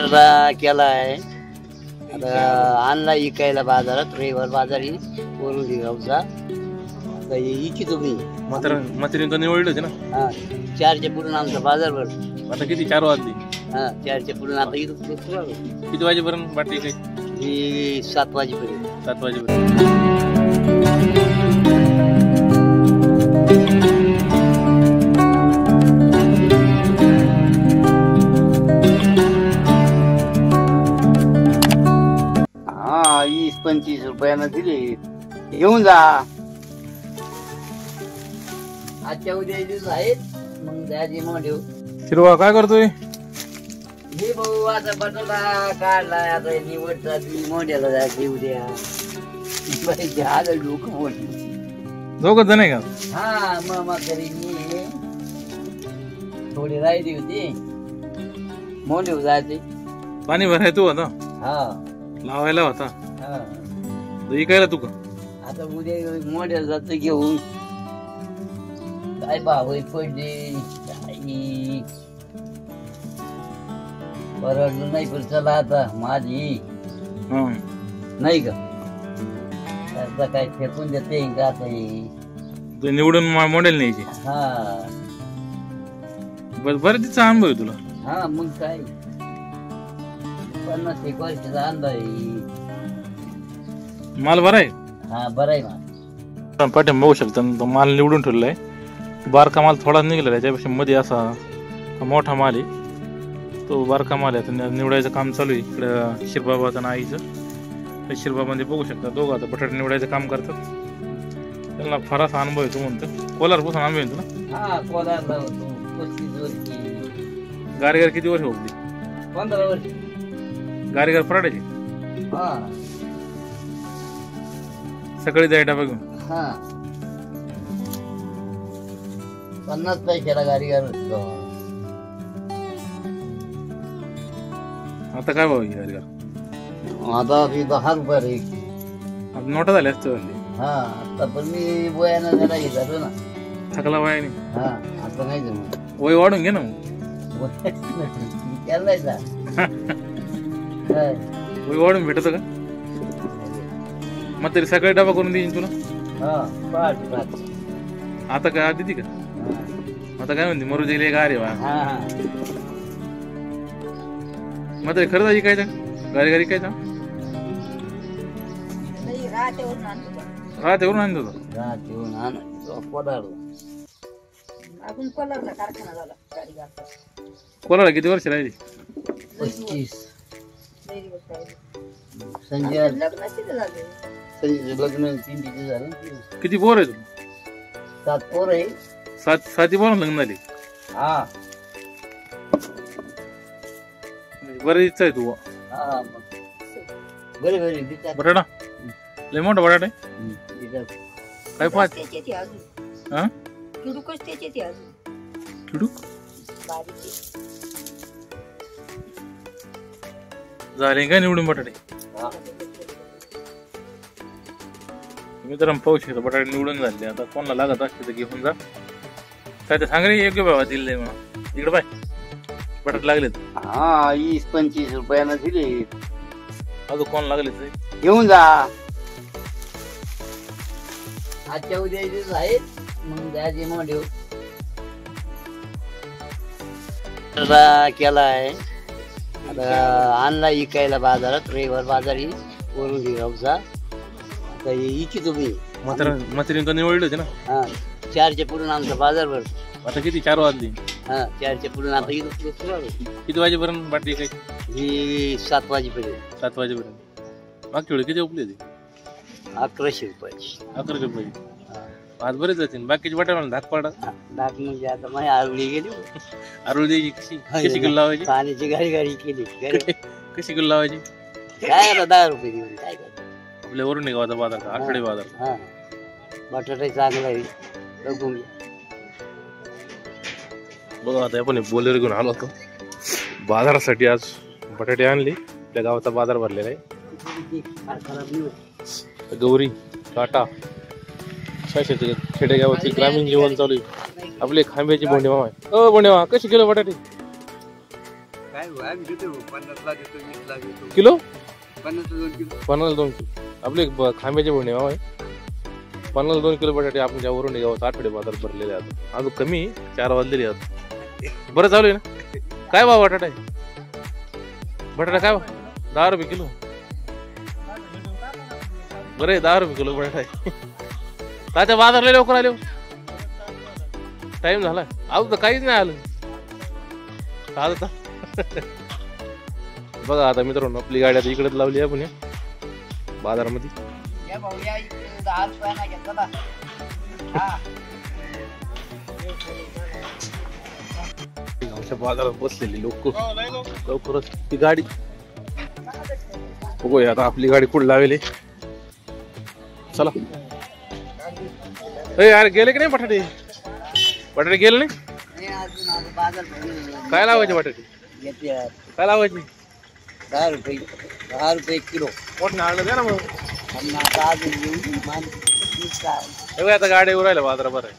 बटाटा केलाय आता आणला इकायला बाजारात रविवार बाजारी वरून गावचा इकी तुम्ही म्हातारीनं निवडलं होते ना. हा 4च्या पुढून आमचा बाजार भरतो. आता किती 4 वाजले. हा 4च्या पुढून आता इथं किती वाजेपर्यंत बाटली काही. ही 7 वाजेपर्यंत. 7 वाजेपर्यंत. हा 20-25 रुपयानं दिले घेऊन जा. आजच्या उद्या दिवस आहेत मग द्याची मोठेव. शिरवा काय करतोय. हे भाऊ आता बटाटा काढलाय आता निवडतात मोठ्याला जायचं उद्या. आलं डोकं मोठं. दोघच जण आहे का. हा मग तरी मी थोडी राहिली होती मोठेव जायचे. पाणी भराय तू आता. हा लावायला होता. हा इकायला तू का. आता उद्या मोठ्याला जात घेऊन काय भाव पडले परवडलं नाही पण चला आता माझी नाही का आता काय फेकून देते का आता निवडून मॉडेल न्यायची. हा बरं तिचा अनुभव आहे तुला. हा मग काय 50-1 वर्षाचा अंदाज आहे. माल बरा आहे. हा बरं आहे माल. पाठ्यात बघू शकता माल निवडून ठेवलाय. बारका माल थोडा निघाला त्याच्यापेक्षा मध्ये असा मोठा माल आहे तो बारका माल आहे. निवडायचं काम चालू आहे इकडं शिरबाबाचं आणि आईचं. शिरबाबामध्ये बघू शकता दोघं आता बटाटे निवडायचं काम करतात. त्यांना फारसा अनुभव येतो म्हणतो. कोलारपासून अनुभव येतो ना. हा कोलारला होतो 35 वर्षी. गारीगार किती वर्ष होती. 15 वर्ष. गारीगार फराडायची. हा सकाळी जाय डबा घेऊन. हा 50 पैशाला गारीगार. आता काय भाव गारीगार. आता 10 रुपये रे. आता नोटा झाल्या असतं. हा आता पण मी वयानं जरा घेतो ना. थकला वयाने. हा आता नाही जमत. वय वाढून घे ना चालायचा. वय वाढून भेटत का. मग तरी सकाळी डबा करून देईन तुला. हा पाठ. आता काय देते का. आता काय म्हणते मरू दिले का रे वा. मग तरी खरं जायची काय गाडी गाडी काय राहतेवरून आणतो कोणाला किती वर्ष राहिली. 35. संजय लग्न 3 झालं. किती पोर आहे तुला. 7 पोर आहे. 7 पोर लग्न झाली. हा बरं इच्छा आहे तू. हा बरे बरे बटाटा लय मोठा बटाटा काय पाच. हा खिडूक झाले काय निवडून बटाटे. मित्रांनो पाहू शकता बटाटे निवडून झाले. आता कोणाला लागत असते तर घेऊन जा. काय ते सांग रे योग्य भावा दिले म्हणा. इकडे पाय बटाटे लागलेत. हा 20-25 रुपयानं दिले. अजून कोण लागले घेऊन जा. आजच्या उद्या दिवस आहेत मग द्याची मोठेव. केलाय आता आणला इकायला बाजारात रविवार बाजारी वरून गावचा आता इकी तुम्ही. म्हातारीनं निवडले होते ना. हा 4च्या पुढून आमचा बाजार भरतो. आता किती 4 वाजले. हा 4च्या पुढून आता इथं किती वाजेपर्यंत बाटली काही. ही 7 वाजेपर्यंत. 7 वाजेपर्यंत. मागच्या वेळी किती उपली होती. 1100 रुपयाची. 11 रुपये. आज बरेच जातील. बाकीचे बटाटे धाक पाडा. धाक म्हणजे आता माझी आरुळी गेली. आरुळी द्यायची कशी किलो लावायची. पाण्याची गाडी केली. कशी किलो लावायची. काय आता 10 रुपये देऊन काय करतो. आपल्या वरून गावाचा बाजार आठवडे बाजार. हा बटाटा चांगला आहे. बघून बघा आता आपण बोलेरो घेऊन आलो होतो बाजारासाठी. आज बटाटे आणले. आपल्या गावाचा बाजार भरलेला आहे. गौरी काटा खेडेगावाची ग्रामीण जीवन चालू आहे. आपले खांब्याची बोंडे मामा आहे. बोंडे मामा कशी किलो बटाटे. काय आम्ही देतो 50ला देतो 20ला देतो किलो 50 2 किलो 2 किलो आपले खांब्याचे भरणे मावा आहे 2 किलो बटाटे आपण ज्या वरून गावात आठवडे बाजार भरलेले आहेत अजून कमी 4 वाजलेले आहेत बरं चालू आहे ना काय भाव बटाटा आहे बटाटा काय भाव 10 रुपये किलो बरं आहे 10 रुपये किलो बटाटा आहे तात्या बाजारला लवकर आले टाइम झाला अजून तर काहीच नाही आलं आता बघा आता मित्रांनो आपली गाडी आता इकडेच लावली आहे पुणे बाजारामध्ये गावच्या बाजारात बसलेली लोक लवकरच ती गाडी बघूया आता आपली गाडी कुठे लावली चला अरे गेले की नाही बटाटे बटाटे गेले नाही काय लावायचे बटाटे काय लावायचे 10 रुपये किलो मोठं आणलं द्या ना मग आता आता गाड्या उरायला बाजारा बरं आहे